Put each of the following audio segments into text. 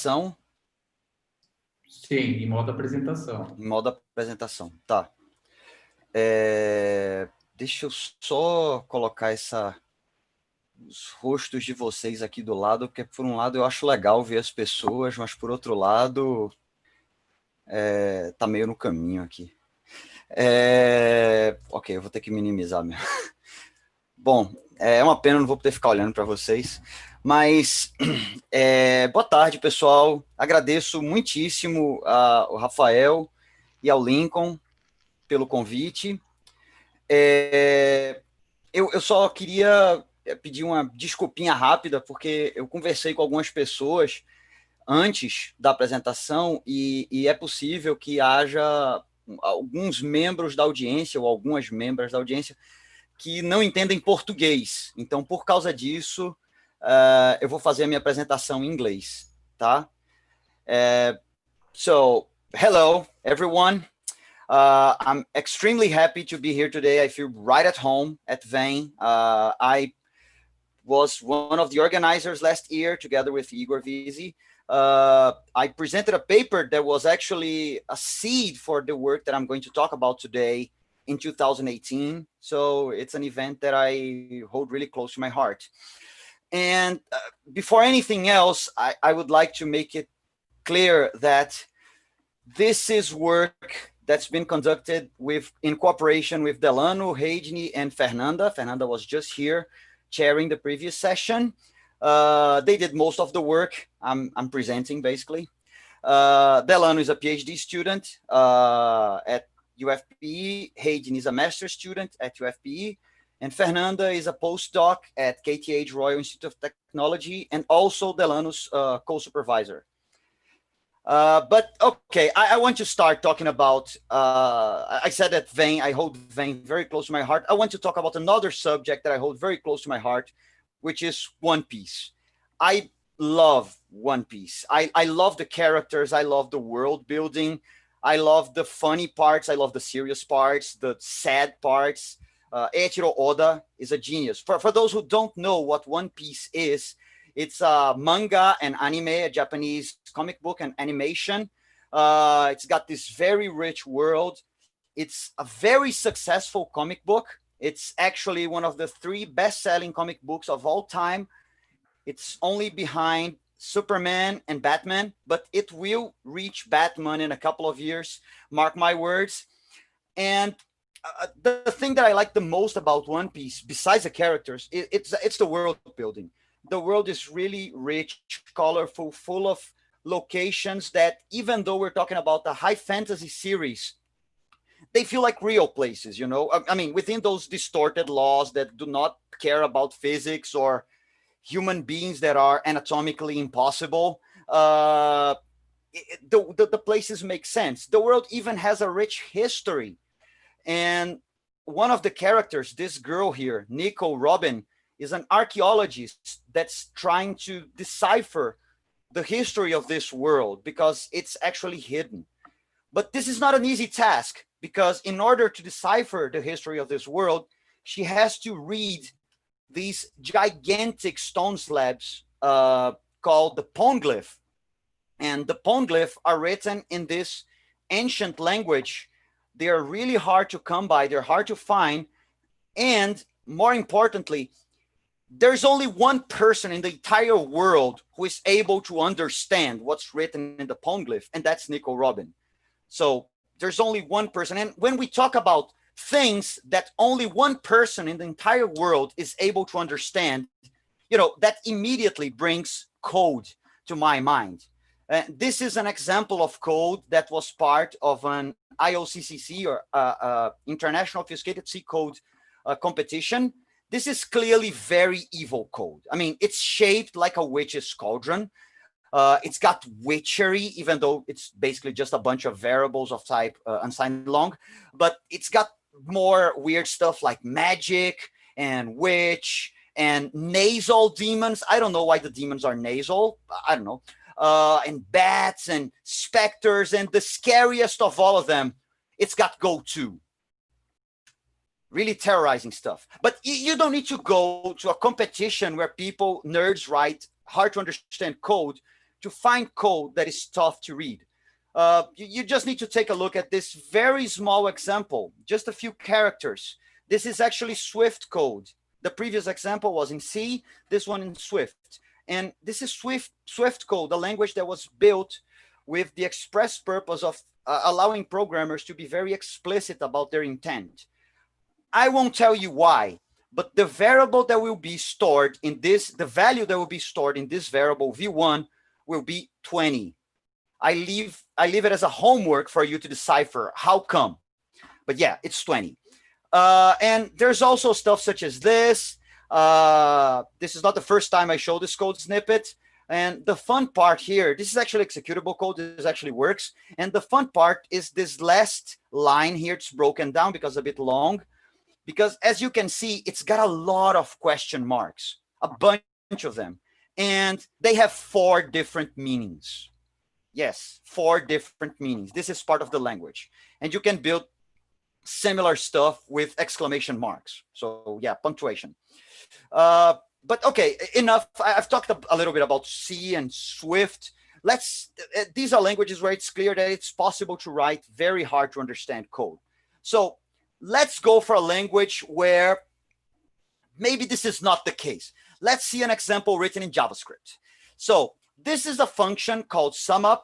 apresentação? Sim, em modo apresentação. Em modo apresentação, tá. Deixa eu só colocar os rostos de vocês aqui do lado, porque por um lado eu acho legal ver as pessoas, mas por outro lado tá meio no caminho aqui. Ok, eu vou ter que minimizar mesmo. Bom, é uma pena, não vou poder ficar olhando para vocês, mas boa tarde, pessoal. Agradeço muitíssimo ao Rafael e ao Lincoln pelo convite. Eu só queria pedir uma desculpinha rápida, porque eu conversei com algumas pessoas antes da apresentação e é possível que haja alguns membros da audiência ou algumas membros da audiência que não entendem português. Então, por causa disso, eu vou fazer a minha apresentação em inglês, tá? So, hello, everyone. I'm extremely happy to be here today. I feel right at home at VEM. I was one of the organizers last year together with Igor Visi. I presented a paper that was actually a seed for the work that I'm going to talk about today in 2018. So it's an event that I hold really close to my heart. And before anything else, I would like to make it clear that this is work that's been conducted in cooperation with Delano, Heidney, and Fernanda. Fernanda was just here chairing the previous session. They did most of the work I'm presenting, basically. Delano is a PhD student at UFPE. Heidney is a master's student at UFPE. And Fernanda is a postdoc at KTH Royal Institute of Technology and also Delano's co-supervisor. But okay, I want to start talking about, I said that VEM, I hold VEM very close to my heart. I want to talk about another subject that I hold very close to my heart, which is One Piece. I love One Piece. I love the characters. I love the world building. I love the funny parts. I love the serious parts, the sad parts. Eiichiro Oda is a genius. For those who don't know what One Piece is, it's a manga and anime, a Japanese comic book and animation. It's got this very rich world. It's a very successful comic book. It's actually one of the 3 best-selling comic books of all time. It's only behind Superman and Batman, but it will reach Batman in a couple of years. Mark my words. And the thing that I like the most about One Piece, besides the characters, it's the world building. The world is really rich, colorful, full of locations that, even though we're talking about a high fantasy series, they feel like real places, you know? I mean, within those distorted laws that do not care about physics or human beings that are anatomically impossible, the places make sense. The world even has a rich history. And one of the characters, this girl here, Nico Robin, is an archaeologist that's trying to decipher the history of this world because it's actually hidden. But this is not an easy task, because in order to decipher the history of this world, she has to read these gigantic stone slabs called the poneglyph. And the poneglyph are written in this ancient language. They are really hard to come by. They're hard to find. And more importantly, there's only one person in the entire world who is able to understand what's written in the poneglyph, and that's Nico Robin. So there's only one person. And when we talk about things that only one person in the entire world is able to understand, you know, that immediately brings code to my mind. This is an example of code that was part of an IOCCC, or International Obfuscated C Code competition. This is clearly very evil code. I mean, it's shaped like a witch's cauldron. It's got witchery, even though it's basically just a bunch of variables of type unsigned long. But it's got more weird stuff like magic and witch and nasal demons. I don't know why the demons are nasal. I don't know. And bats and specters. And the scariest of all of them, it's got go-to. Really terrorizing stuff. But you don't need to go to a competition where nerds write hard to understand code to find code that is tough to read. You just need to take a look at this very small example, just a few characters. This is actually Swift code. The previous example was in C, this one in Swift. And this is Swift code, a language that was built with the express purpose of allowing programmers to be very explicit about their intent. I won't tell you why, but the variable that will be stored in this, the value that will be stored in this variable v1 will be 20. I leave it as a homework for you to decipher how come. But yeah, it's 20. And there's also stuff such as this. This is not the first time I show this code snippet. And the fun part here, this is actually executable code. This actually works. And the fun part is this last line here. It's broken down because it's a bit long. Because as you can see, it's got a lot of question marks, a bunch of them. And they have 4 different meanings. Yes, 4 different meanings. This is part of the language. And you can build similar stuff with exclamation marks. So yeah, punctuation. But okay, enough. I've talked a little bit about C and Swift. These are languages where it's clear that it's possible to write very hard to understand code. So let's go for a language where maybe this is not the case. Let's see an example written in JavaScript. So this is a function called SumUp.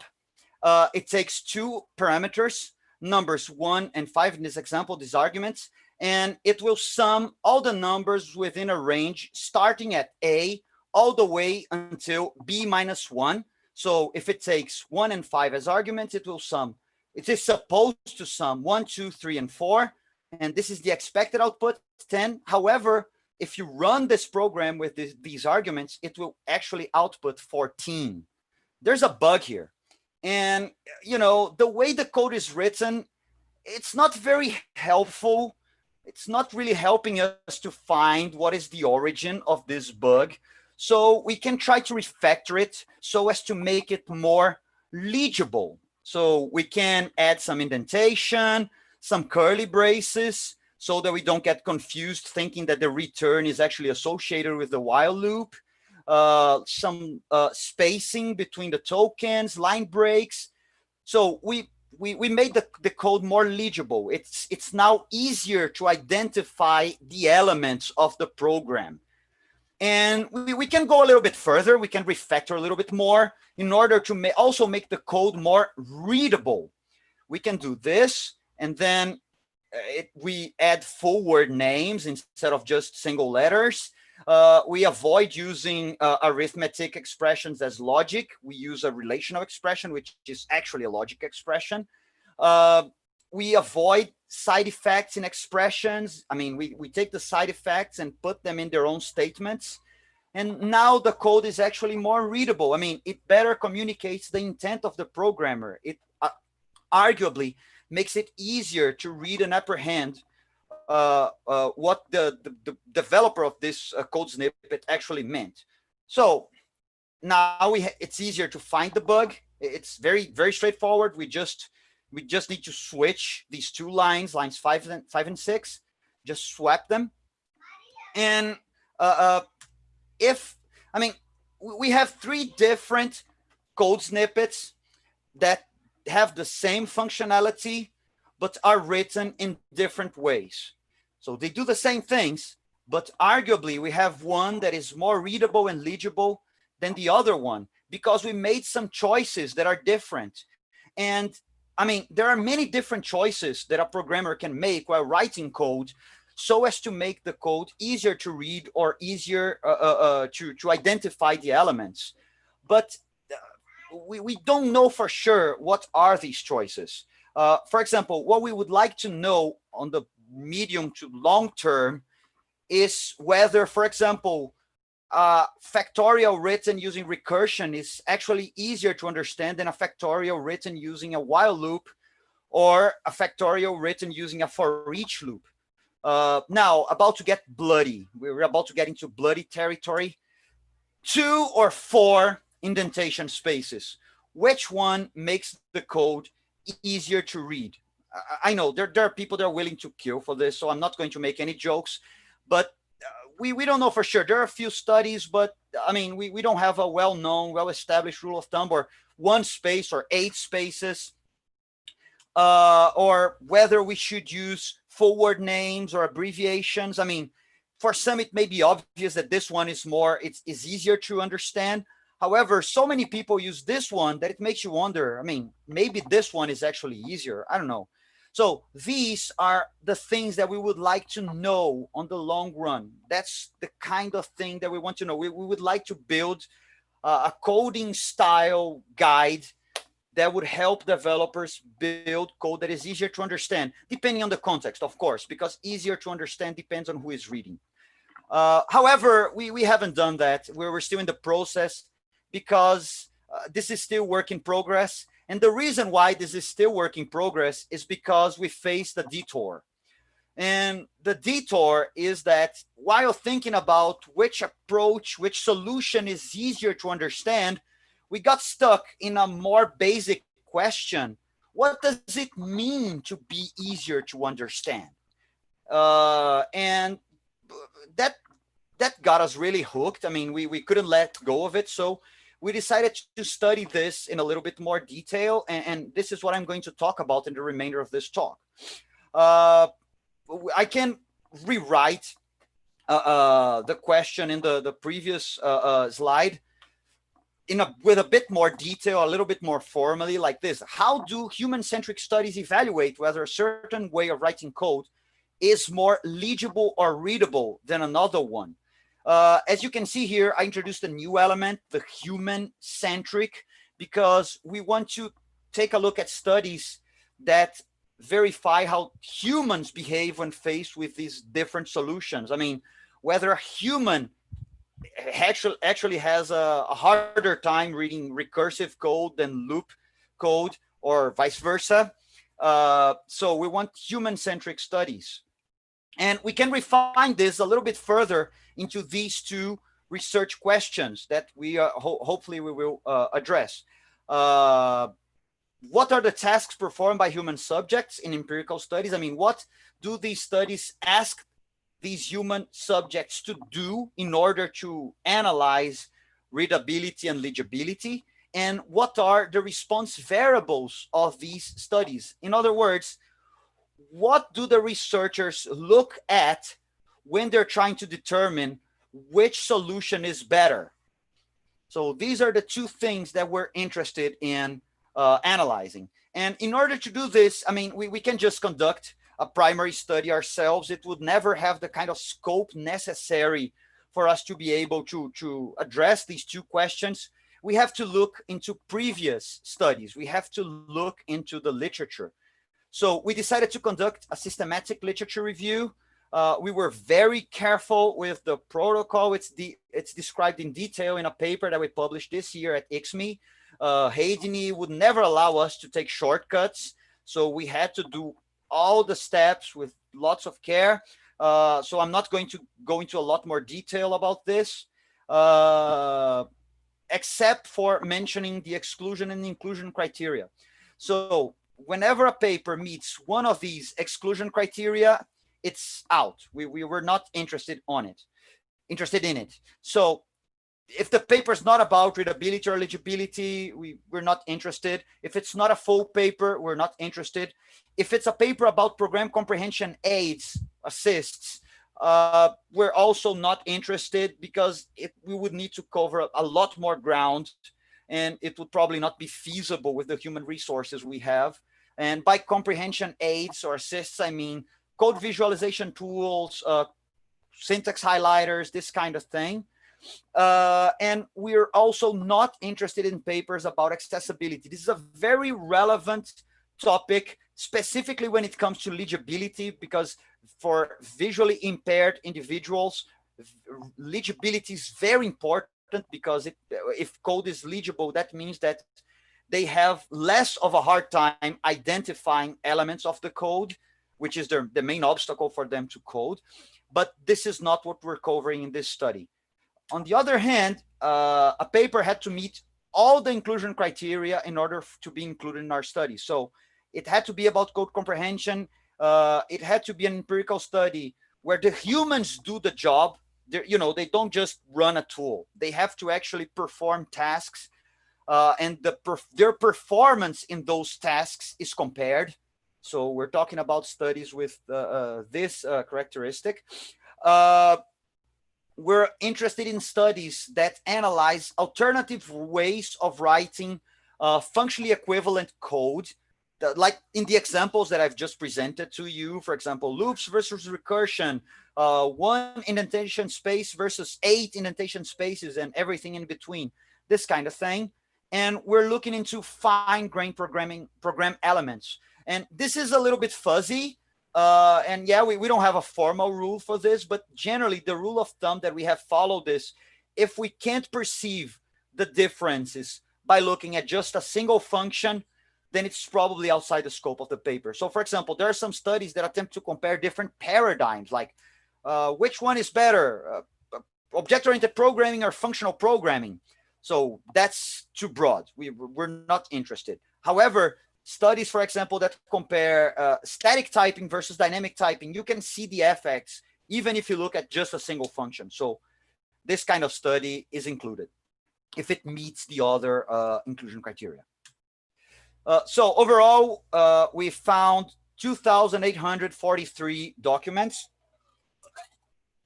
It takes 2 parameters, numbers 1 and 5 in this example, these arguments, and it will sum all the numbers within a range starting at A all the way until B minus 1. So if it takes 1 and 5 as arguments, it will sum. It is supposed to sum 1, 2, 3, and 4. And this is the expected output, 10. However, if you run this program with these arguments, it will actually output 14. There's a bug here. And, you know, the way the code is written, it's not very helpful. It's not really helping us to find what is the origin of this bug. So we can try to refactor it so as to make it more legible. So we can add some indentation, some curly braces, so that we don't get confused thinking that the return is actually associated with the while loop, some spacing between the tokens, line breaks. So we made the code more legible. It's now easier to identify the elements of the program. And we can go a little bit further. We can refactor a little bit more in order to also make the code more readable. We can do this, and then we add full word names instead of just single letters. We avoid using arithmetic expressions as logic. We use a relational expression, which is actually a logic expression. We avoid side effects in expressions. I mean, we take the side effects and put them in their own statements. And now the code is actually more readable. I mean, it better communicates the intent of the programmer. It arguably makes it easier to read and apprehend what the developer of this code snippet actually meant. So now it's easier to find the bug. It's very, very straightforward. We just need to switch these 2 lines 5 and 6, just swap them. And we have 3 different code snippets that have the same functionality, but are written in different ways. So they do the same things, but arguably we have one that is more readable and legible than the other one because we made some choices that are different. And I mean, there are many different choices that a programmer can make while writing code so as to make the code easier to read or easier to identify the elements. But we don't know for sure what are these choices. For example, what we would like to know on the medium to long term is whether, for example, factorial written using recursion is actually easier to understand than a factorial written using a while loop or a factorial written using a for each loop. Now, about to get bloody. We're about to get into bloody territory. 2 or 4 indentation spaces. Which one makes the code easier to read? I know there are people that are willing to kill for this, so I'm not going to make any jokes, but we don't know for sure. There are a few studies, but I mean, we don't have a well-known, well-established rule of thumb, or one space or 8 spaces, or whether we should use forward names or abbreviations. I mean, for some, it may be obvious that this one is more, it's easier to understand. However, so many people use this one that it makes you wonder, I mean, maybe this one is actually easier. I don't know. So these are the things that we would like to know on the long run. That's the kind of thing that we want to know. We would like to build a coding style guide that would help developers build code that is easier to understand, depending on the context, of course, because easier to understand depends on who is reading. However, we haven't done that. We're still in the process because this is still work in progress. And the reason why this is still work in progress is because we faced a detour. And the detour is that while thinking about which approach, which solution is easier to understand, we got stuck in a more basic question. What does it mean to be easier to understand? And that got us really hooked. I mean, we couldn't let go of it. So we decided to study this in a little bit more detail. And this is what I'm going to talk about in the remainder of this talk. I can rewrite the question in the previous slide with a bit more detail, a little bit more formally, like this. How do human-centric studies evaluate whether a certain way of writing code is more legible or readable than another one? As you can see here, I introduced a new element, the human-centric, because we want to take a look at studies that verify how humans behave when faced with these different solutions. I mean, whether a human actually has a harder time reading recursive code than loop code, or vice versa. So we want human-centric studies. And we can refine this a little bit further into these two research questions that we hopefully we will address. What are the tasks performed by human subjects in empirical studies? I mean, what do these studies ask these human subjects to do in order to analyze readability and legibility? And what are the response variables of these studies? In other words, what do the researchers look at when they're trying to determine which solution is better? So these are the two things that we're interested in analyzing. And in order to do this, I mean, we can just conduct a primary study ourselves. It would never have the kind of scope necessary for us to be able to address these two questions. We have to look into previous studies. We have to look into the literature. So we decided to conduct a systematic literature review. We were very careful with the protocol. It's described in detail in a paper that we published this year at ICSME. Hayden would never allow us to take shortcuts. So we had to do all the steps with lots of care. So I'm not going to go into a lot more detail about this, except for mentioning the exclusion and inclusion criteria. So whenever a paper meets one of these exclusion criteria, it's out. We were not interested in it. So if the paper is not about readability or legibility, we're not interested. If it's not a full paper, we're not interested. If it's a paper about program comprehension aids, assists, we're also not interested, because we would need to cover a lot more ground, and it would probably not be feasible with the human resources we have. And by comprehension aids or assists, I mean code visualization tools, syntax highlighters, this kind of thing. And we're also not interested in papers about accessibility. This is a very relevant topic, specifically when it comes to legibility, because for visually impaired individuals, legibility is very important, because if code is legible, that means that they have less of a hard time identifying elements of the code, which is the main obstacle for them to code. But this is not what we're covering in this study. On the other hand, a paper had to meet all the inclusion criteria in order to be included in our study. So it had to be about code comprehension. It had to be an empirical study where the humans do the job, they don't just run a tool. They have to actually perform tasks, and their performance in those tasks is compared. So we're talking about studies with this characteristic. We're interested in studies that analyze alternative ways of writing functionally equivalent code, like in the examples that I've just presented to you. For example, loops versus recursion, one indentation space versus 8 indentation spaces, and everything in between, this kind of thing. And we're looking into fine-grained program elements. And this is a little bit fuzzy. And yeah, we don't have a formal rule for this, but generally the rule of thumb that we have followed is, if we can't perceive the differences by looking at just a single function, then it's probably outside the scope of the paper. So for example, there are some studies that attempt to compare different paradigms, like which one is better, object-oriented programming or functional programming. So that's too broad. We're not interested. However, studies, for example, that compare static typing versus dynamic typing, you can see the effects even if you look at just a single function. So this kind of study is included if it meets the other inclusion criteria. So overall, we found 2,843 documents.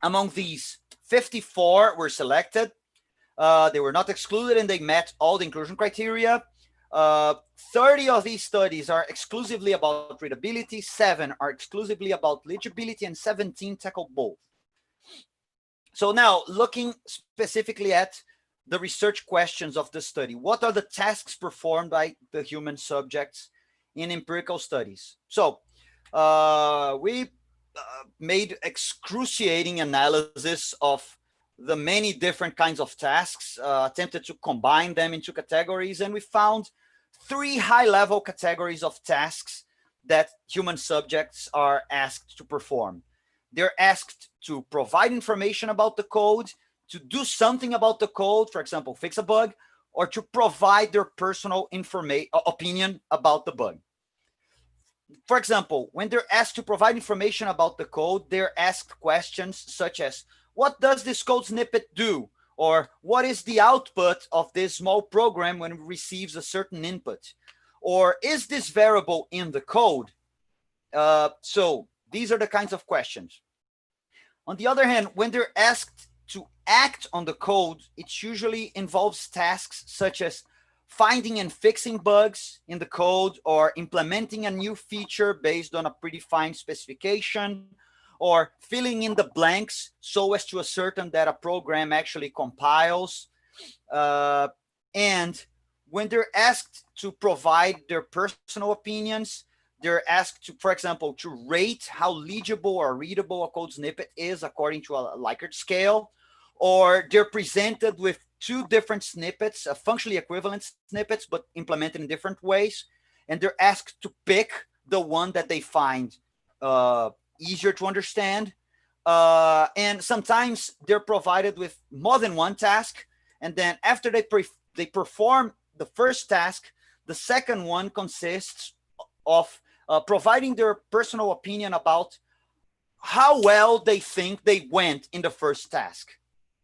Among these, 54 were selected. They were not excluded, and they met all the inclusion criteria. 30 of these studies are exclusively about readability, 7 are exclusively about legibility, and 17 tackle both. So now, looking specifically at the research questions of the study, what are the tasks performed by the human subjects in empirical studies? So we made excruciating analysis of the many different kinds of tasks, attempted to combine them into categories, and we found 3 high-level categories of tasks that human subjects are asked to perform. They're asked to provide information about the code, to do something about the code, for example, fix a bug, or to provide their personal opinion about the bug. For example, when they're asked to provide information about the code, they're asked questions such as, what does this code snippet do? Or what is the output of this small program when it receives a certain input? Or is this variable in the code? So these are the kinds of questions. On the other hand, when they're asked to act on the code, it usually involves tasks such as finding and fixing bugs in the code, or implementing a new feature based on a predefined specification, or filling in the blanks so as to ascertain that a program actually compiles. And when they're asked to provide their personal opinions, they're asked to, for example, to rate how legible or readable a code snippet is according to a Likert scale, or they're presented with 2 different snippets, functionally equivalent snippets, but implemented in different ways. And they're asked to pick the one that they find easier to understand. And sometimes they're provided with more than one task. And then after they perform the first task, the second one consists of providing their personal opinion about how well they think they went in the first task.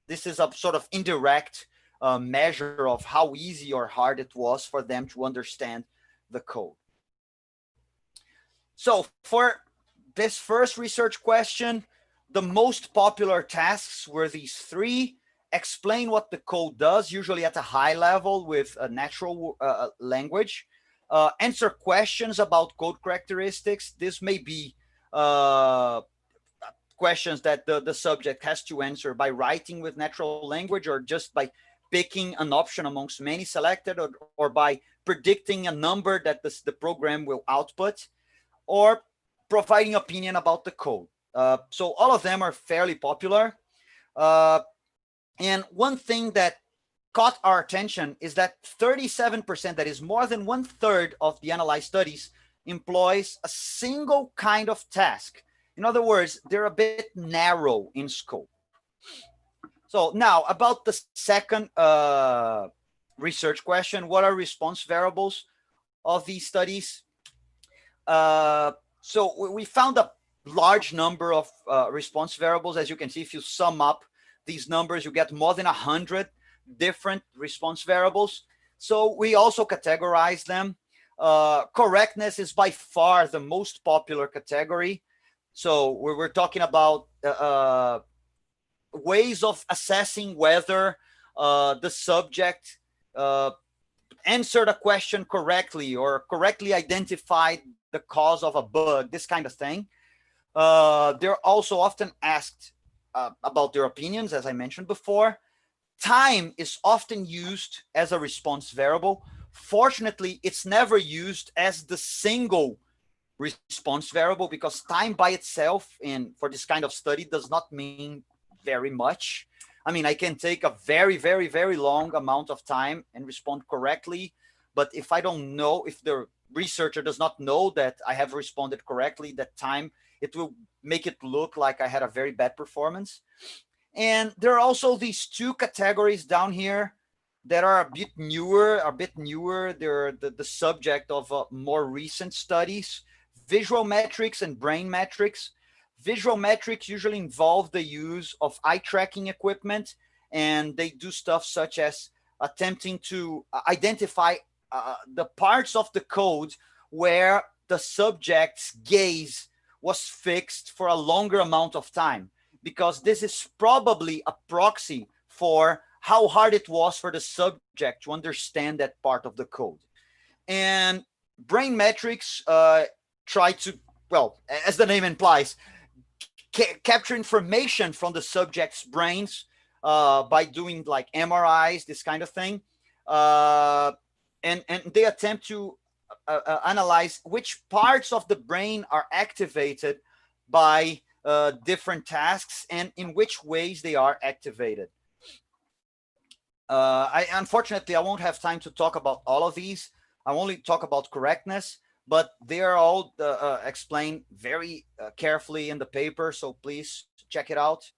This is a sort of indirect measure of how easy or hard it was for them to understand the code. So for this first research question, the most popular tasks were these 3. Explain what the code does, usually at a high level with a natural language. Answer questions about code characteristics. This may be questions that the subject has to answer by writing with natural language, or just by picking an option amongst many selected, or by predicting a number that the program will output, or providing opinion about the code. So all of them are fairly popular. And one thing that caught our attention is that 37%, that is more than 1/3 of the analyzed studies, employs a single kind of task. In other words, they're a bit narrow in scope. So now about the second research question, what are response variables of these studies? So we found a large number of response variables. As you can see, if you sum up these numbers, you get more than 100 different response variables. So we also categorize them. Correctness is by far the most popular category. So we're talking about ways of assessing whether the subject answered a question correctly or correctly identified the cause of a bug, this kind of thing. They're also often asked about their opinions, as I mentioned before. Time is often used as a response variable. Fortunately, it's never used as the single response variable because time by itself in for this kind of study does not mean very much. I mean, I can take a very, very, very long amount of time and respond correctly. But if I don't know, if the researcher does not know that I have responded correctly, that time, it will make it look like I had a very bad performance. And there are also these two categories down here that are a bit newer, They're the subject of more recent studies: visual metrics and brain metrics. Visual metrics usually involve the use of eye tracking equipment, and they do stuff such as attempting to identify the parts of the code where the subject's gaze was fixed for a longer amount of time, because this is probably a proxy for how hard it was for the subject to understand that part of the code. And brain metrics try to, well, as the name implies, capture information from the subject's brains by doing like MRIs, this kind of thing. And they attempt to analyze which parts of the brain are activated by different tasks and in which ways they are activated. Unfortunately, I won't have time to talk about all of these. I only talk about correctness, but they are all explained very carefully in the paper, so please check it out.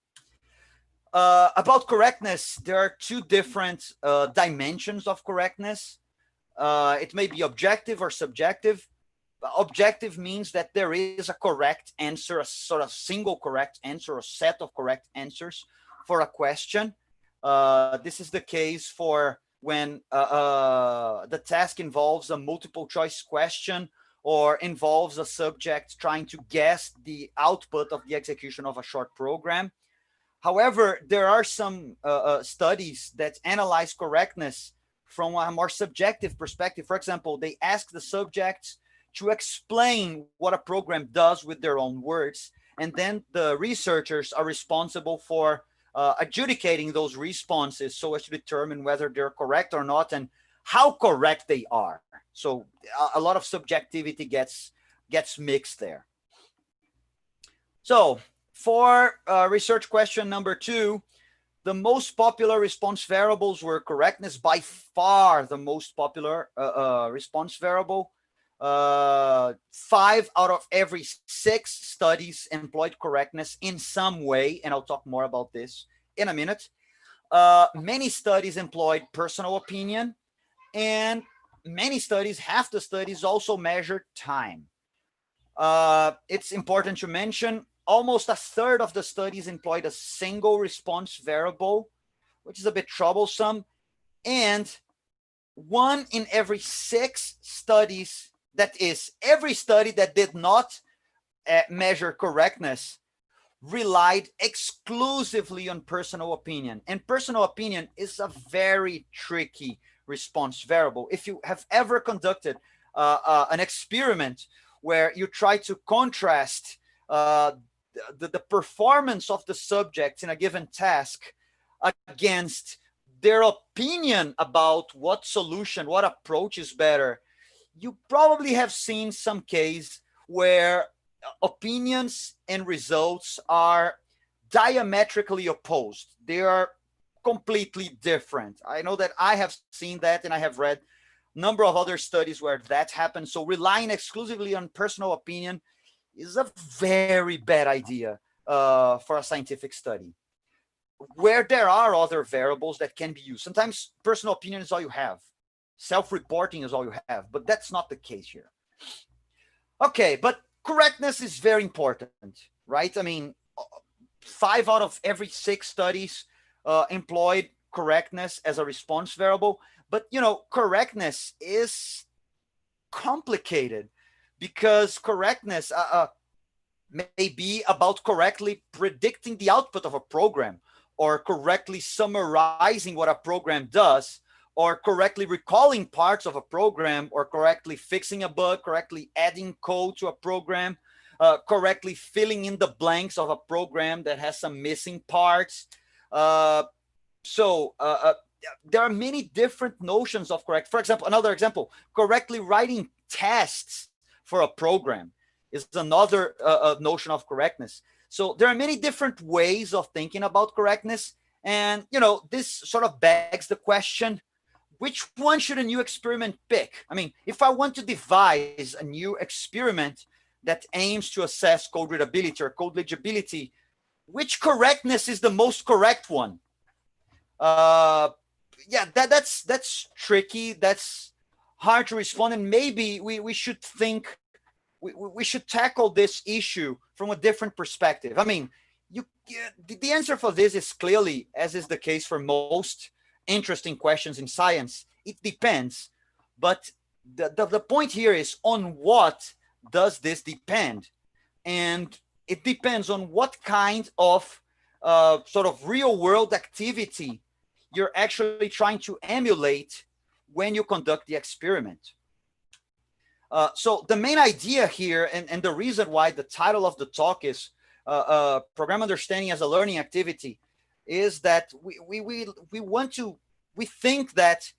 About correctness, there are two different dimensions of correctness. It may be objective or subjective. Objective means that there is a correct answer, a sort of single correct answer, a set of correct answers for a question. This is the case for when the task involves a multiple choice question or involves a subject trying to guess the output of the execution of a short program. However, there are some studies that analyze correctness from a more subjective perspective. For example, they ask the subjects to explain what a program does with their own words, and then the researchers are responsible for adjudicating those responses so as to determine whether they're correct or not and how correct they are. So a lot of subjectivity gets mixed there. So for research question number 2, the most popular response variables were correctness, by far the most popular response variable. 5 out of every 6 studies employed correctness in some way, and I'll talk more about this in a minute. Many studies employed personal opinion, and many studies, half the studies, also measured time. It's important to mention almost a third of the studies employed a single response variable, which is a bit troublesome. And 1 in every 6 studies, that is, every study that did not measure correctness, relied exclusively on personal opinion. And personal opinion is a very tricky response variable. If you have ever conducted an experiment where you try to contrast the performance of the subjects in a given task against their opinion about what solution, what approach is better, you probably have seen some case where opinions and results are diametrically opposed. They are completely different. I know that I have seen that, and I have read a number of other studies where that happens. So relying exclusively on personal opinion is a very bad idea for a scientific study, where there are other variables that can be used. Sometimes personal opinion is all you have. Self-reporting is all you have, but that's not the case here. Okay, but correctness is very important, right? I mean, 5 out of every 6 studies employed correctness as a response variable. But, correctness is complicated because correctness may be about correctly predicting the output of a program, or correctly summarizing what a program does, or correctly recalling parts of a program, or correctly fixing a bug, correctly adding code to a program, correctly filling in the blanks of a program that has some missing parts. So there are many different notions of correct. For example, another example, correctly writing tests for a program is another notion of correctness. So there are many different ways of thinking about correctness. And, this sort of begs the question, which one should a new experiment pick? I mean, if I want to devise a new experiment that aims to assess code readability or code legibility, which correctness is the most correct one? Yeah, that's tricky. That's hard to respond. And maybe we should think, we should tackle this issue from a different perspective. I mean, the answer for this is clearly, as is the case for most interesting questions in science, it depends. But the point here is, on what does this depend? And it depends on what kind of sort of real world activity you're actually trying to emulate when you conduct the experiment. So the main idea here, and the reason why the title of the talk is Program Understanding as a Learning Activity, is that we think that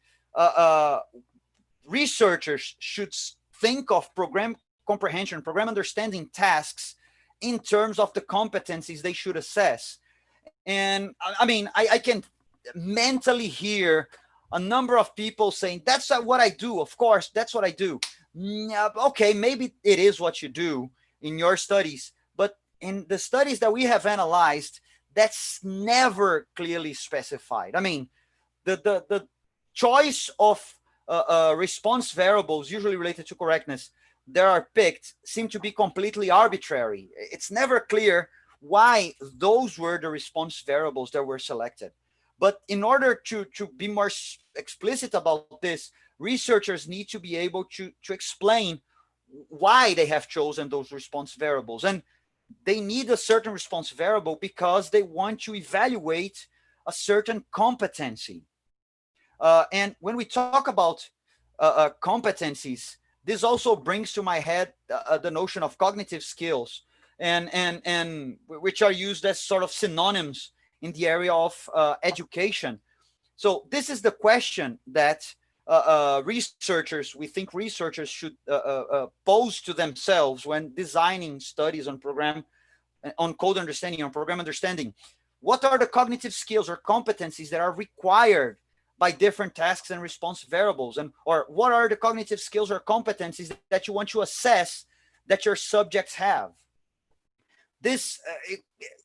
researchers should think of program comprehension, program understanding tasks in terms of the competencies they should assess. And I mean, I can mentally hear a number of people saying, that's what I do. Of course, that's what I do. Okay, maybe it is what you do in your studies, but in the studies that we have analyzed, that's never clearly specified. I mean, the choice of response variables usually related to correctness that are picked seem to be completely arbitrary. It's never clear why those were the response variables that were selected. But in order to be more explicit about this, researchers need to be able to explain why they have chosen those response variables. And they need a certain response variable because they want to evaluate a certain competency. And when we talk about competencies, this also brings to my head the notion of cognitive skills, and which are used as sort of synonyms in the area of education. So this is the question that researchers should pose to themselves when designing studies on code understanding, on program understanding. What are the cognitive skills or competencies that are required by different tasks and response variables? Or what are the cognitive skills or competencies that you want to assess that your subjects have? This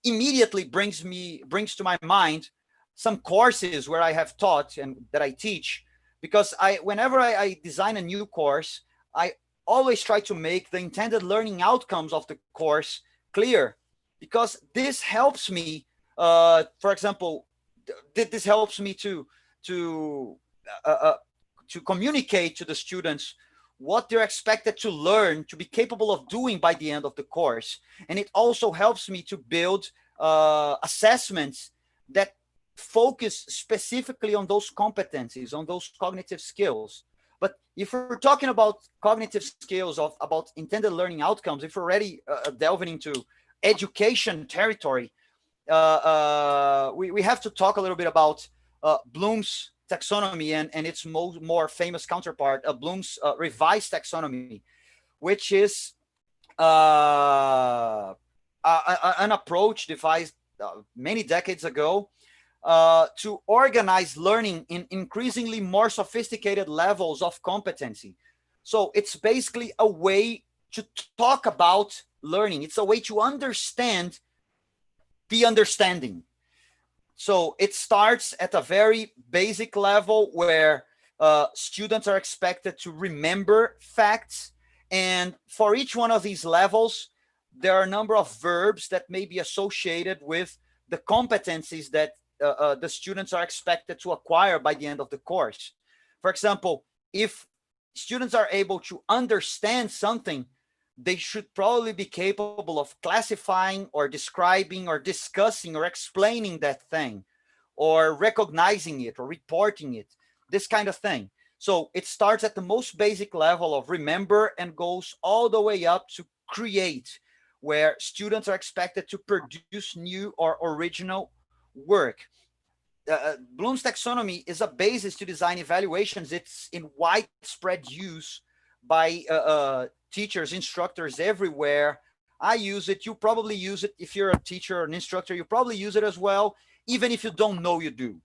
immediately brings to my mind some courses where I have taught and that I teach, because whenever I design a new course, I always try to make the intended learning outcomes of the course clear, because this helps me, for example, this helps me to communicate to the students what they're expected to learn, to be capable of doing by the end of the course. And it also helps me to build assessments that focus specifically on those competencies, on those cognitive skills. But if we're talking about cognitive skills, about intended learning outcomes, if we're already delving into education territory, we have to talk a little bit about Bloom's taxonomy and its more famous counterpart, Bloom's revised taxonomy, which is an approach devised many decades ago to organize learning in increasingly more sophisticated levels of competency. So it's basically a way to talk about learning. It's a way to understand the understanding. So it starts at a very basic level where students are expected to remember facts. And for each one of these levels, there are a number of verbs that may be associated with the competencies that the students are expected to acquire by the end of the course. For example, if students are able to understand something, they should probably be capable of classifying or describing or discussing or explaining that thing, or recognizing it or reporting it, this kind of thing. So it starts at the most basic level of remember and goes all the way up to create, where students are expected to produce new or original work. Bloom's taxonomy is a basis to design evaluations. It's in widespread use by teachers, instructors everywhere. I use it. You probably use it. If you're a teacher or an instructor, you probably use it as well, even if you don't know you do.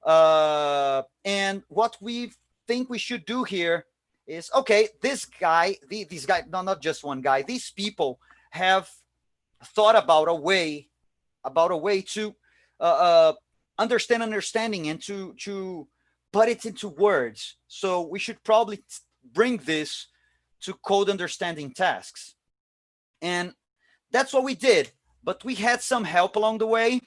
And what we think we should do here is, okay, this guy, these guys, no, not just one guy, these people have thought about a way to understanding and to put it into words. So we should probably bring this to code understanding tasks. And that's what we did. But we had some help along the way.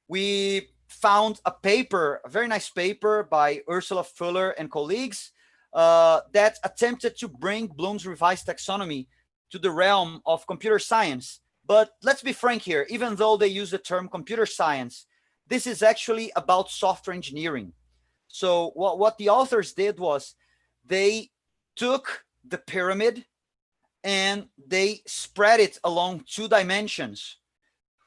We found a paper, a very nice paper by Ursula Fuller and colleagues that attempted to bring Bloom's revised taxonomy to the realm of computer science. But let's be frank here, even though they use the term computer science, this is actually about software engineering. So what the authors did was they took the pyramid and they spread it along two dimensions.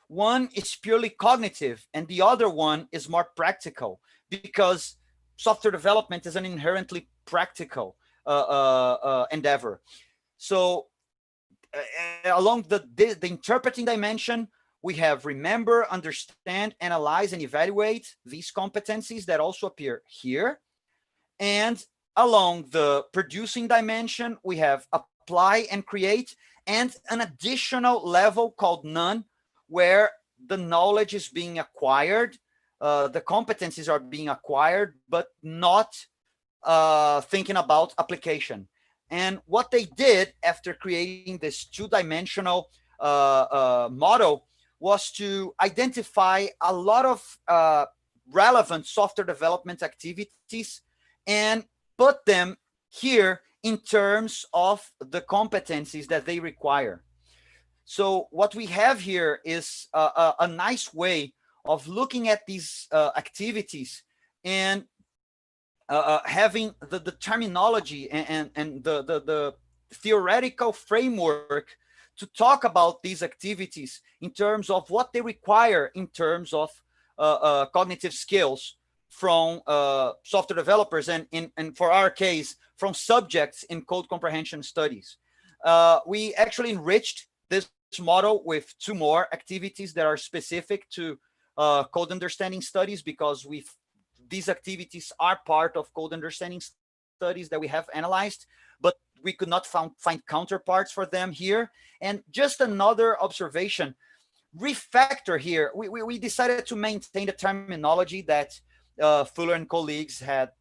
One is purely cognitive and the other one is more practical, because software development is an inherently practical endeavor. So along the interpreting dimension, we have remember, understand, analyze, and evaluate, these competencies that also appear here. And along the producing dimension, we have apply and create, and an additional level called none, where the knowledge is being acquired, the competencies are being acquired, but not thinking about application. And what they did after creating this two-dimensional model was to identify a lot of relevant software development activities and put them here in terms of the competencies that they require. So what we have here is a nice way of looking at these activities and having the terminology and the theoretical framework to talk about these activities in terms of what they require in terms of cognitive skills from software developers and for our case, from subjects in code comprehension studies. We actually enriched this model with two more activities that are specific to code understanding studies, because these activities are part of code understanding studies that we have analyzed, but we could not find counterparts for them here. And just another observation, refactor here, we decided to maintain the terminology that Fuller and colleagues had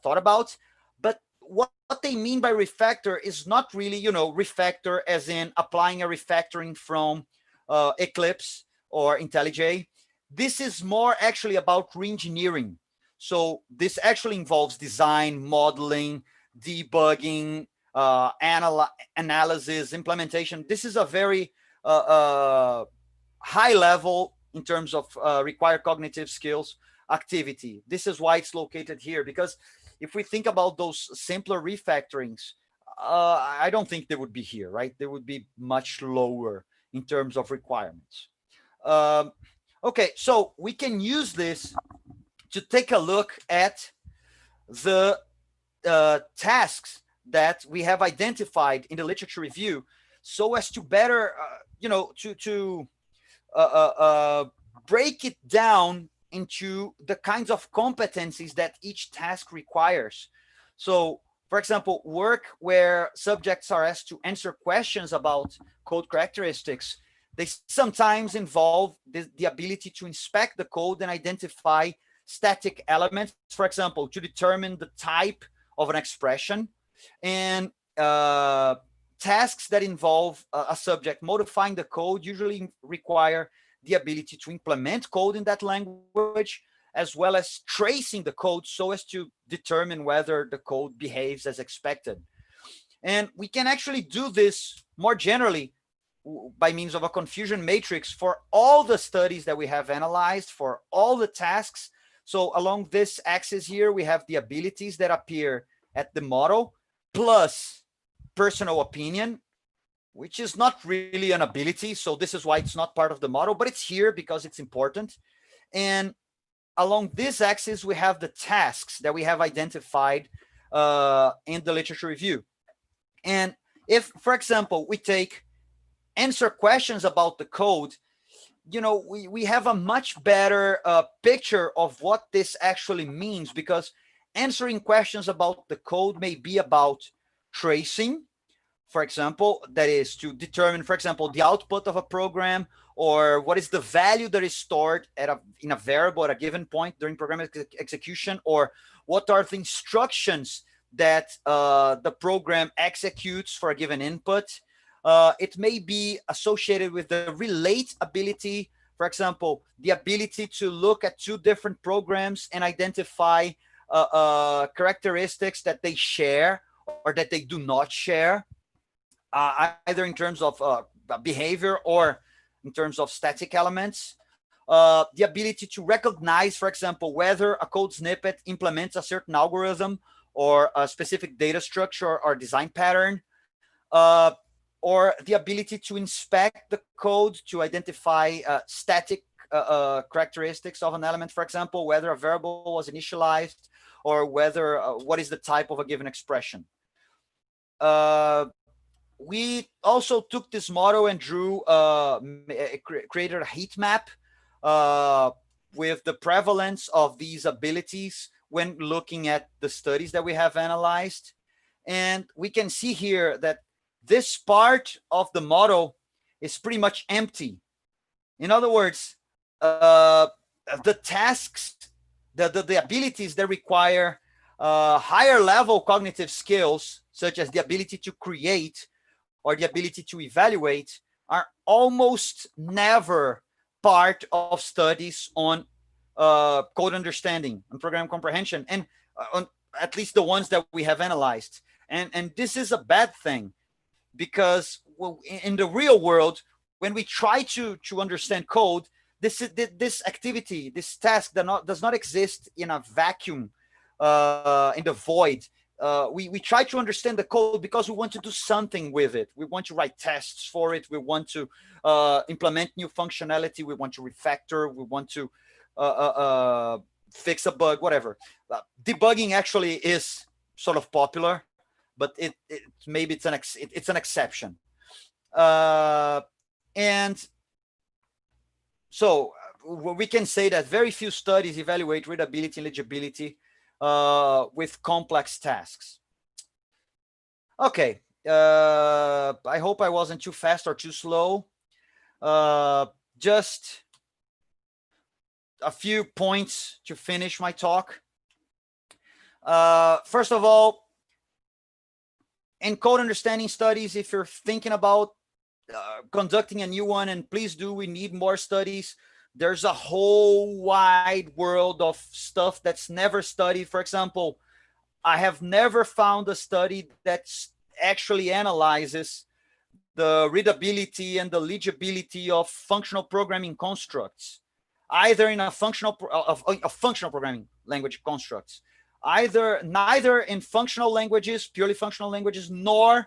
thought about, but what they mean by refactor is not really, refactor as in applying a refactoring from Eclipse or IntelliJ. This is more actually about re-engineering. So this actually involves design, modeling, debugging, analysis, implementation. This is a very high level in terms of required cognitive skills activity. This is why it's located here, because if we think about those simpler refactorings, I don't think they would be here, right? They would be much lower in terms of requirements. Okay, so we can use this to take a look at the tasks that we have identified in the literature review, so as to better, to break it down into the kinds of competencies that each task requires. So, for example, work where subjects are asked to answer questions about code characteristics, they sometimes involve the ability to inspect the code and identify static elements, for example, to determine the type of an expression. And tasks that involve a subject modifying the code usually require the ability to implement code in that language, as well as tracing the code so as to determine whether the code behaves as expected. And we can actually do this more generally by means of a confusion matrix for all the studies that we have analyzed, for all the tasks. So along this axis here, we have the abilities that appear at the model plus personal opinion, which is not really an ability. So this is why it's not part of the model, but it's here because it's important. And along this axis, we have the tasks that we have identified in the literature review. And if, for example, we take answer questions about the code, we have a much better picture of what this actually means, because answering questions about the code may be about tracing, for example, that is to determine, for example, the output of a program, or what is the value that is stored in a variable at a given point during program execution, or what are the instructions that the program executes for a given input. It may be associated with the relate ability, for example, the ability to look at two different programs and identify characteristics that they share or that they do not share, either in terms of behavior or in terms of static elements. The ability to recognize, for example, whether a code snippet implements a certain algorithm or a specific data structure or design pattern, or the ability to inspect the code to identify static characteristics of an element, for example, whether a variable was initialized or whether what is the type of a given expression. We also took this model and created a heat map with the prevalence of these abilities when looking at the studies that we have analyzed. And we can see here that this part of the model is pretty much empty. In other words, the tasks, the abilities that require higher level cognitive skills, such as the ability to create or the ability to evaluate, are almost never part of studies on code understanding and program comprehension, and on at least the ones that we have analyzed. And this is a bad thing, because in the real world, when we try to understand code, this activity, this task does not exist in a vacuum, in the void. We try to understand the code because we want to do something with it. We want to write tests for it. We want to implement new functionality. We want to refactor. We want to fix a bug, whatever. Debugging actually is sort of popular, but maybe it's an exception. And so we can say that very few studies evaluate readability and legibility with complex tasks. Okay, I hope I wasn't too fast or too slow. Just a few points to finish my talk. First of all, in code understanding studies, if you're thinking about conducting a new one, and please do, we need more studies. There's a whole wide world of stuff that's never studied. For example, I have never found a study that actually analyzes the readability and the legibility of functional programming constructs, either in a functional programming language constructs, neither in functional languages, purely functional languages, nor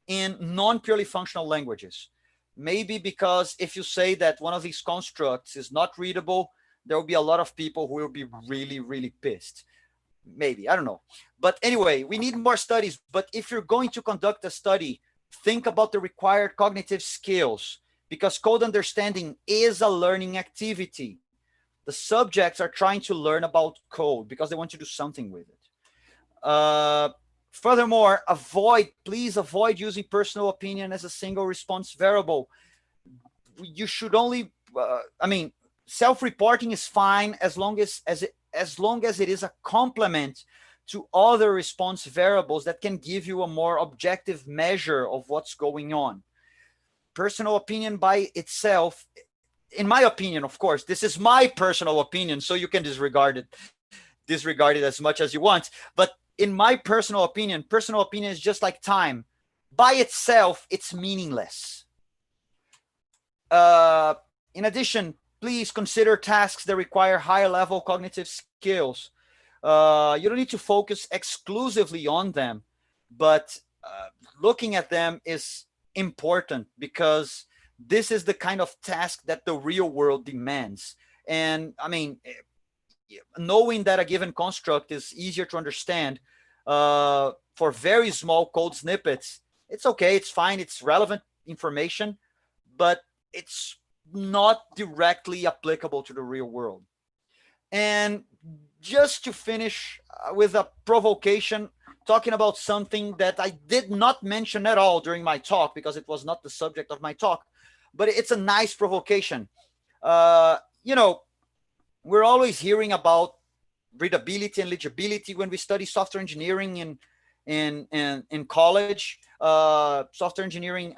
in non-purely functional languages. Maybe because if you say that one of these constructs is not readable, there will be a lot of people who will be really, really pissed. Maybe, I don't know. But anyway, we need more studies. But if you're going to conduct a study, think about the required cognitive skills, because code understanding is a learning activity. The subjects are trying to learn about code because they want to do something with it. Furthermore, please avoid using personal opinion as a single response variable. You should only, self-reporting is fine as long as it is a complement to other response variables that can give you a more objective measure of what's going on. Personal opinion by itself in my opinion, of course, this is my personal opinion, so you can disregard it as much as you want. But in my personal opinion is just like time. By itself, it's meaningless. In addition, please consider tasks that require higher level cognitive skills. You don't need to focus exclusively on them, but looking at them is important because this is the kind of task that the real world demands. And I mean, knowing that a given construct is easier to understand for very small code snippets, it's okay, it's fine, it's relevant information, but it's not directly applicable to the real world. And just to finish with a provocation, talking about something that I did not mention at all during my talk because it was not the subject of my talk, but it's a nice provocation. You know, we're always hearing about readability and legibility when we study software engineering in college. Software engineering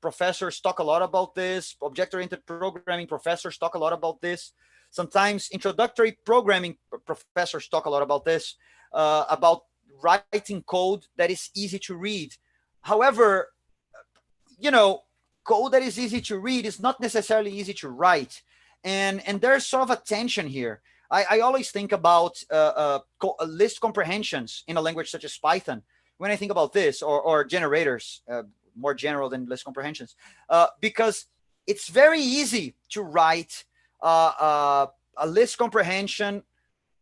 professors talk a lot about this. Object-oriented programming professors talk a lot about this. Sometimes introductory programming professors talk a lot about writing code that is easy to read. However, you know, code that is easy to read is not necessarily easy to write. And there's sort of a tension here. I always think about list comprehensions in a language such as Python when I think about this, or generators, more general than list comprehensions, because it's very easy to write a list comprehension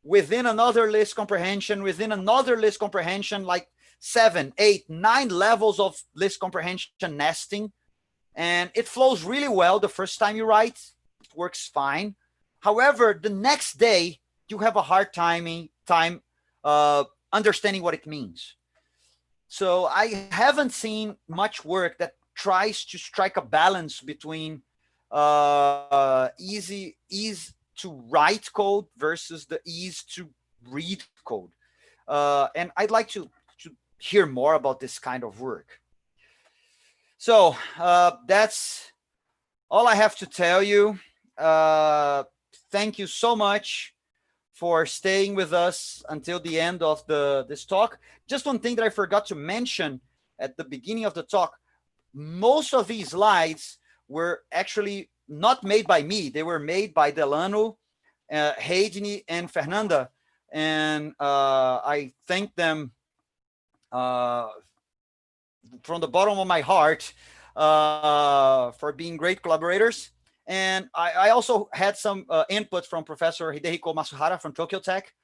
within another list comprehension, within another list comprehension, like 7, 8, 9 levels of list comprehension nesting. And it flows really well the first time you write. It works fine. However, the next day, you have a hard time understanding what it means. So I haven't seen much work that tries to strike a balance between ease to write code versus the ease to read code. And I'd like to hear more about this kind of work. So that's all I have to tell you. Thank you so much for staying with us until the end of this talk. Just one thing that I forgot to mention at the beginning of the talk, most of these slides were actually not made by me. They were made by Delano, Hayden, and Fernanda. And I thank them from the bottom of my heart for being great collaborators. And I also had some input from Professor Hidehiko Masuhara from Tokyo Tech.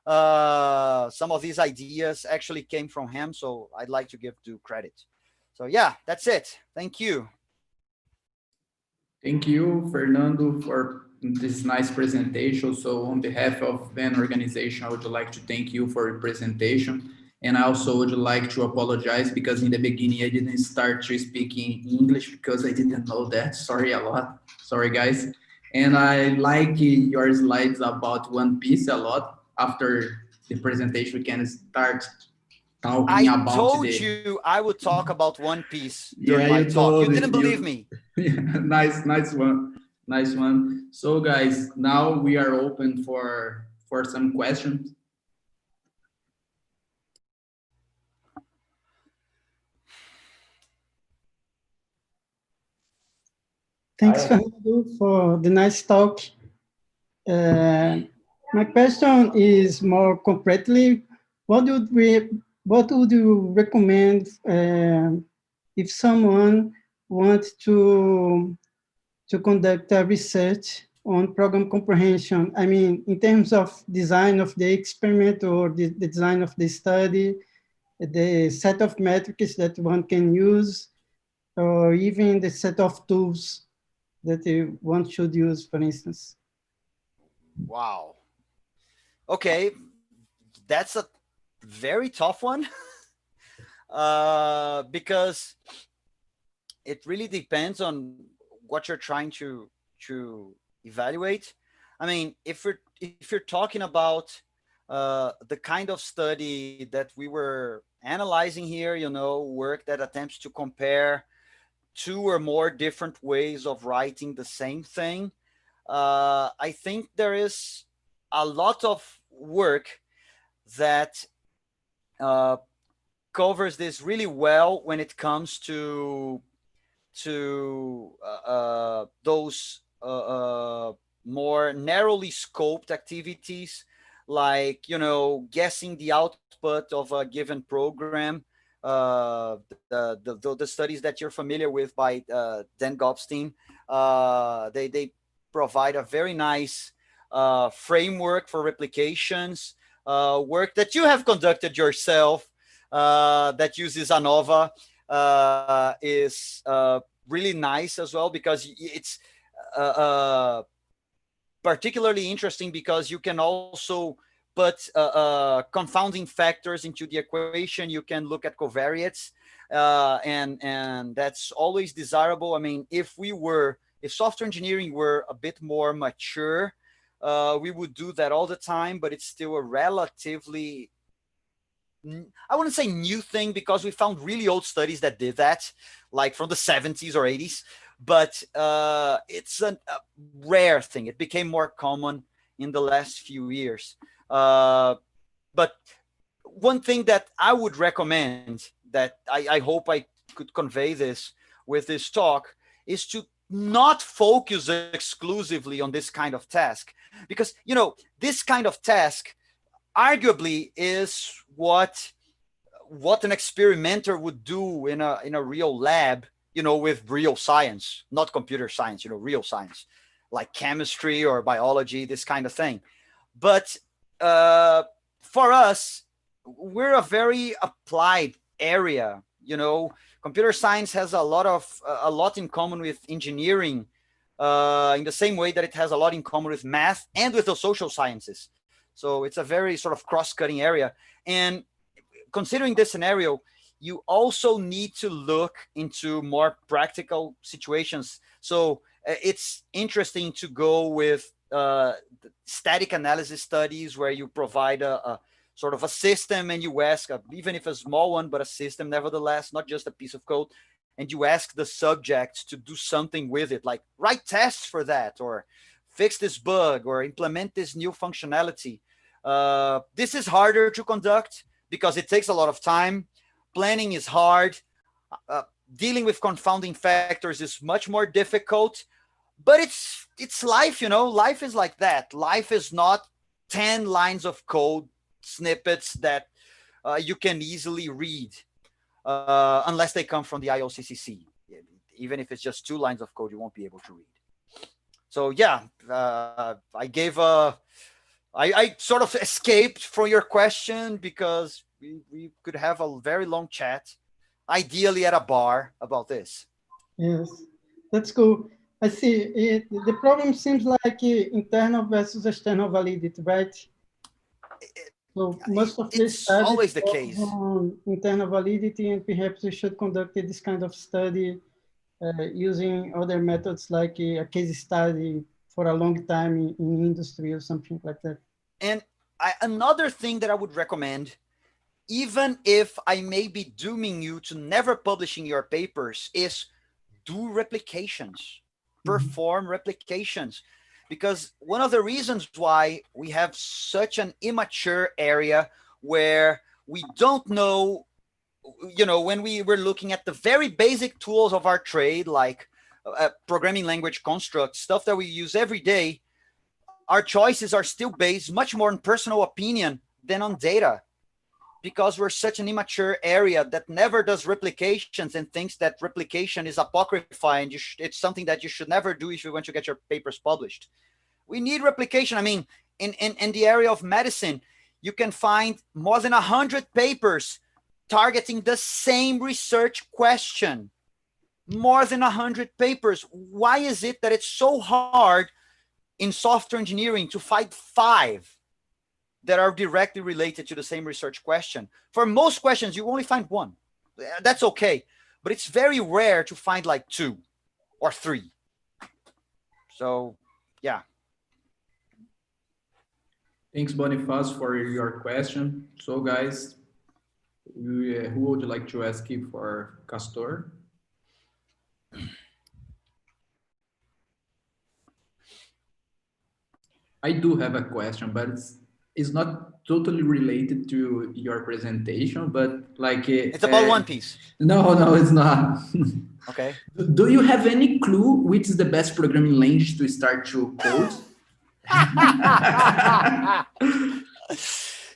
Some of these ideas actually came from him, so I'd like to give due credit. So yeah, that's it. Thank you. Thank you, Fernando, for this nice presentation. So on behalf of VEM organization, I would like to thank you for your presentation. And I also would like to apologize because in the beginning, I didn't start to speaking English because I didn't know that. Sorry a lot. Sorry, guys. And I like your slides about One Piece a lot. After the presentation, we can start talking I about told you I would talk about One Piece during yeah, my you talk. You told didn't believe me. nice one. Nice one. So guys, now we are open for some questions. Thanks, Fernando, for the nice talk. My question is more concretely, what would you recommend if someone wants to conduct a research on program comprehension? I mean, in terms of design of the experiment or the design of the study, the set of metrics that one can use, or even the set of tools that one should use, for instance. Wow. Okay, that's a very tough one because it really depends on what you're trying to evaluate. I mean, if you're talking about the kind of study that we were analyzing here, you know, work that attempts to compare 2 or more different ways of writing the same thing, I think there is a lot of work that covers this really well when it comes to those more narrowly scoped activities, like, you know, guessing the output of a given program. The studies that you're familiar with by Dan Gopstein, they provide a very nice framework for replications, work that you have conducted yourself, that uses ANOVA, is really nice as well, because it's uh, uh, particularly interesting because you can also put confounding factors into the equation. You can look at covariates, and that's always desirable. I mean, if software engineering were a bit more mature, we would do that all the time, but it's still a relatively, I wouldn't say new thing, because we found really old studies that did that, like from the 70s or 80s. But it's a rare thing. It became more common in the last few years. But one thing that I would recommend, that I hope I could convey this with this talk, is to not focus exclusively on this kind of task. Because, you know, this kind of task arguably is what an experimenter would do in a real lab, you know, with real science, not computer science, you know, real science, like chemistry or biology, this kind of thing. But for us, we're a very applied area. You know, computer science has a lot in common with engineering, in the same way that it has a lot in common with math and with the social sciences. So it's a very sort of cross-cutting area. And considering this scenario, you also need to look into more practical situations. So it's interesting to go with static analysis studies, where you provide a sort of a system, and you ask, even if a small one, but a system nevertheless, not just a piece of code, and you ask the subject to do something with it, like write tests for that, or fix this bug, or implement this new functionality. This is harder to conduct because it takes a lot of time. Planning is hard. Dealing with confounding factors is much more difficult. But it's life, you know. Life is like that. Life is not 10 lines of code snippets that you can easily read, unless they come from the IOCCC. Even if it's just 2 lines of code, you won't be able to read. So yeah, I sort of escaped from your question, because we could have a very long chat, ideally at a bar, about this. Yes, that's cool. I see it. The problem seems like internal versus external validity, right? So most of the It's studies always the focus case. on internal validity, and perhaps we should conduct this kind of study using other methods like a case study for a long time in industry or something like that. And another thing that I would recommend, even if I may be dooming you to never publishing your papers, is do replications, perform replications. Because one of the reasons why we have such an immature area, where we don't know, you know, when we were looking at the very basic tools of our trade, like programming language constructs, stuff that we use every day, our choices are still based much more on personal opinion than on data, because we're such an immature area that never does replications and thinks that replication is apocrypha, and it's something that you should never do if you want to get your papers published. We need replication. I mean, in the area of medicine, you can find more than 100 papers targeting the same research question. More than 100 papers. Why is it that it's so hard in software engineering to find 5 that are directly related to the same research question? For most questions, you only find 1. That's okay. But it's very rare to find like 2 or 3. So, yeah. Thanks, Boniface, for your question. So, guys, who would you like to ask you for Castor? I do have a question, but it's not totally related to your presentation, but like, It's about One Piece. no, it's not. Okay. Do you have any clue which is the best programming language to start to code?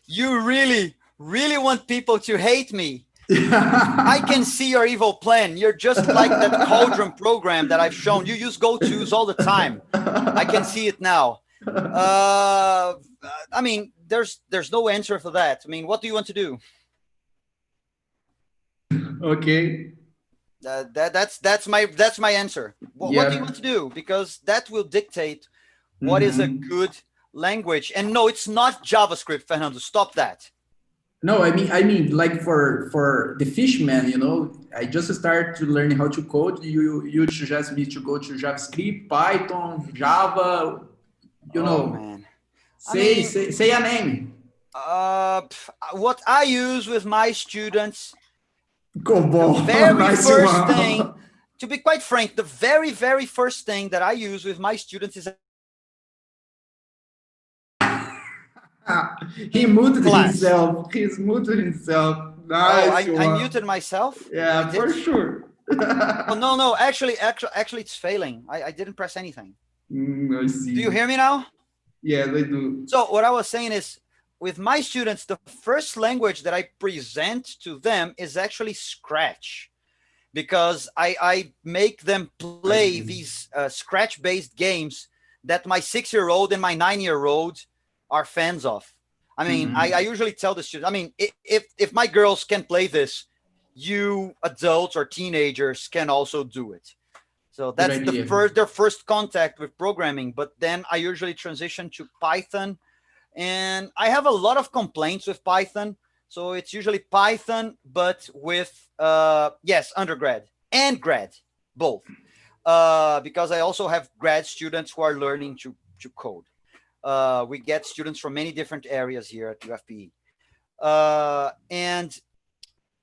You really, really want people to hate me. I can see your evil plan. You're just like that Cauldron program that I've shown. You use go-tos all the time. I can see it now. I mean, there's no answer for that. I mean, what do you want to do? Okay. That's my answer. What do you want to do? Because that will dictate what is a good language. And no, it's not JavaScript, Fernando. Stop that. No, I mean, like for the fishman, you know, I just started to learn how to code. You suggest me to go to JavaScript, Python, Java, you know. Man. Say a name. What I use with my students, COBOL. the very first thing, to be quite frank, the very first thing that I use with my students is he muted himself. He's muted himself. Nice. I muted myself. Yeah, for sure. Oh, no. Actually, it's failing. I didn't press anything. I see. Do you hear me now? Yeah, they do. So what I was saying is, with my students, the first language that I present to them is actually Scratch, because I make them play these Scratch-based games that my 6-year-old and my 9-year-old are fans of. I mean, I usually tell the students, I mean, if my girls can play this, you adults or teenagers can also do it. So that's their first contact with programming. But then I usually transition to Python, and I have a lot of complaints with Python. So it's usually Python, but with undergrad and grad, both, because I also have grad students who are learning to code. We get students from many different areas here at UFPE. And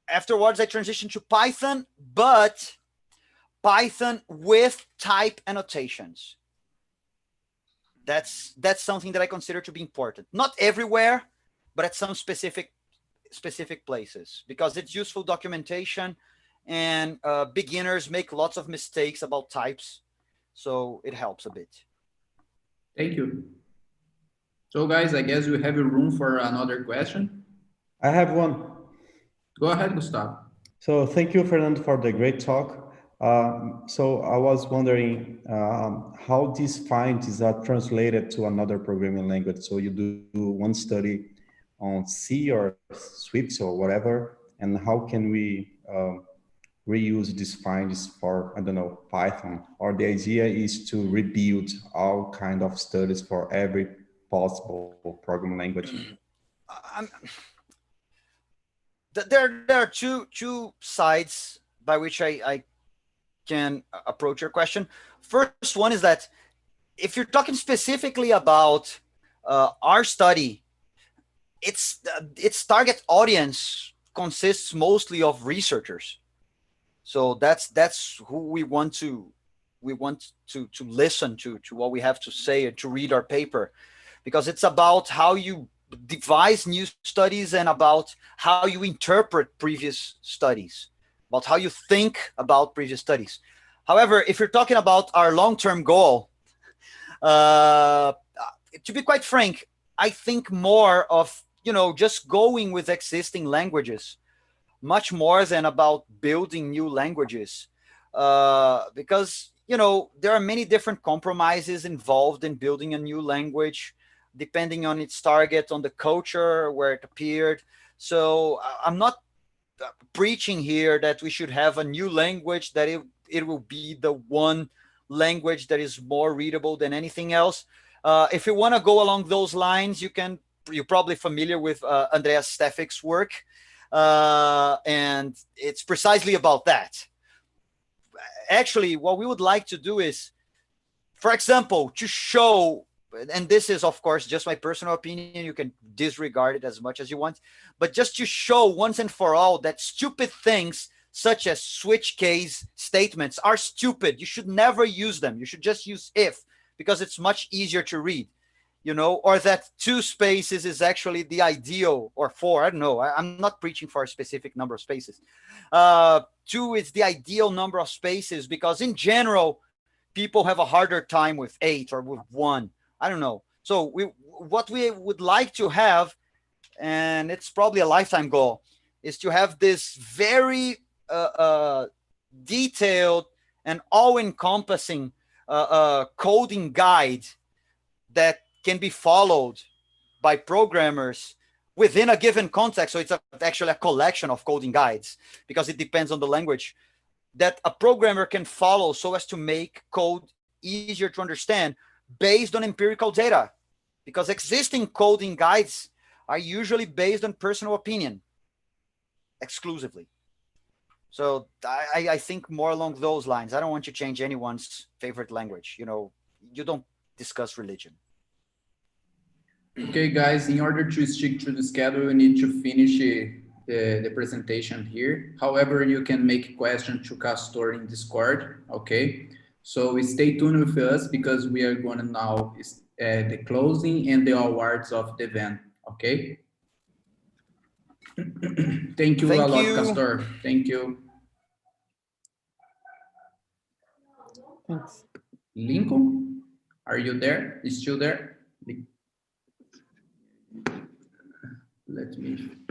afterwards, I transitioned to Python, but Python with type annotations. That's something that I consider to be important. Not everywhere, but at some specific places, because it's useful documentation, and beginners make lots of mistakes about types. So it helps a bit. Thank you. So guys, I guess we have a room for another question. I have one. Go ahead, Gustavo. So thank you, Fernando, for the great talk. So I was wondering how these findings are translated to another programming language. So you do one study on C or Swift or whatever, and how can we reuse these findings for, I don't know, Python? Or the idea is to rebuild all kind of studies for every possible programming language? There are two sides by which I can approach your question. First one is that if you're talking specifically about our study, its target audience consists mostly of researchers. So that's who we want to listen to what we have to say and to read our paper, because it's about how you devise new studies and about how you interpret previous studies, about how you think about previous studies. However, if you're talking about our long-term goal, to be quite frank, I think more of, just going with existing languages, much more than about building new languages, because, there are many different compromises involved in building a new language, depending on its target, on the culture where it appeared. So I'm not preaching here that we should have a new language, that it will be the one language that is more readable than anything else. If you want to go along those lines, you're probably familiar with Andreas Steffik's work, and it's precisely about that. Actually, what we would like to do is, for example, to show, and this is, of course, just my personal opinion, you can disregard it as much as you want, but just to show once and for all that stupid things such as switch case statements are stupid. You should never use them. You should just use if, because it's much easier to read. you know, or that 2 spaces is actually the ideal, or 4, I don't know. I'm not preaching for a specific number of spaces. 2 is the ideal number of spaces, because in general, people have a harder time with 8 or with 1. I don't know. So what we would like to have, and it's probably a lifetime goal, is to have this very detailed and all-encompassing coding guide that can be followed by programmers within a given context. So it's actually a collection of coding guides, because it depends on the language, that a programmer can follow so as to make code easier to understand based on empirical data, because existing coding guides are usually based on personal opinion exclusively. So I think more along those lines. I don't want to change anyone's favorite language. You know, you don't discuss religion. Okay, guys, in order to stick to the schedule, we need to finish the presentation here. However, you can make questions to Castor in Discord, okay? So stay tuned with us, because we are going to now the closing and the awards of the event, okay? Thank you a lot, Castor. Thank you. Thanks. Lincoln, are you there? Is still there? Let me